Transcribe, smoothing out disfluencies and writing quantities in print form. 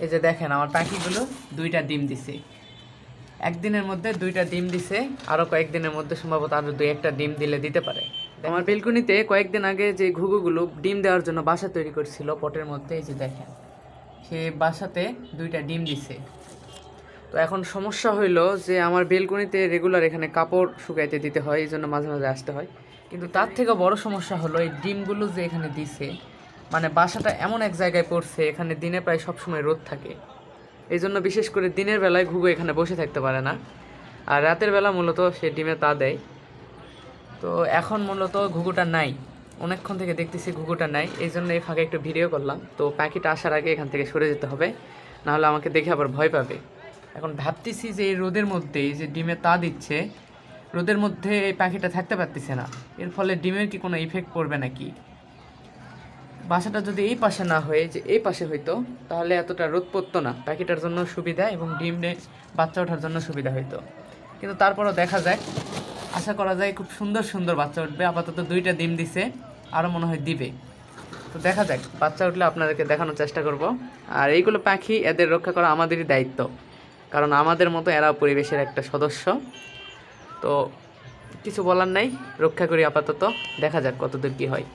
এই যে দেখেন আমার পাখিগুলো 2টা ডিম দিছে, একদিনের মধ্যে 2টা ডিম দিছে, আরও কয়েকদিনের মধ্যে সম্ভবত আরও 2-1টা ডিম দিতে পারে। আমার বেলকনিতে কয়েকদিন আগে যে ঘুঘুগুলো ডিম দেওয়ার জন্য বাসা তৈরি করছিল পটের মধ্যে, এই যে দেখেন সে বাসাতে 2টা ডিম দিছে। তো এখন সমস্যা হইলো যে আমার বেলকনিতে রেগুলার এখানে কাপড় শুকাইতে দিতে হয়, এই জন্য মাঝে মাঝে আসতে হয়। কিন্তু তার থেকে বড় সমস্যা হলো এই ডিমগুলো যে এখানে দিছে, মানে বাসাটা এমন এক জায়গায় পড়ছে এখানে দিনে প্রায় সবসময় রোদ থাকে, এই জন্য বিশেষ করে দিনের বেলায় ঘুঘু এখানে বসে থাকতে পারে না, আর রাতের বেলা মূলত সে ডিমে তা দেয়। তো এখন মূলত ঘুঘুটা নাই, অনেকক্ষণ থেকে দেখতেছি ঘুঘুটা নাই, এই জন্য এই ফাঁকে একটু ভিডিও করলাম। তো পাখিটা আসার আগে এখান থেকে সরে যেতে হবে, নাহলে আমাকে দেখে আবার ভয় পাবে। এখন ভাবতেছি যে এই রোদের মধ্যে এই যে ডিমে তা দিচ্ছে, রোদের মধ্যে এই পাখিটা থাকতে পারতেছে না, এর ফলে ডিমের কি কোনো ইফেক্ট পড়বে নাকি? বাসাটা যদি এই পাশে না হয়ে যে এই পাশে হইতো তাহলে এতটা রোদ পড়তো না, পাখিটার জন্য সুবিধা এবং ডিমে বাচ্চা ওঠার জন্য সুবিধা হইতো। কিন্তু তারপরও দেখা যায়, আশা করা যায় খুব সুন্দর সুন্দর বাচ্চা উঠবে। আপাতত 2টা ডিম দিছে, আরও মনে হয় দিবে। তো দেখা যাক, বাচ্চা উঠলে আপনাদেরকে দেখানোর চেষ্টা করব। আর এইগুলো পাখি, এদের রক্ষা করা আমাদেরই দায়িত্ব, কারণ আমাদের মতো এরাও পরিবেশের একটা সদস্য। তো কিছু বলার নাই, রক্ষা করি আপাতত, দেখা যাক কতদূর কী হয়।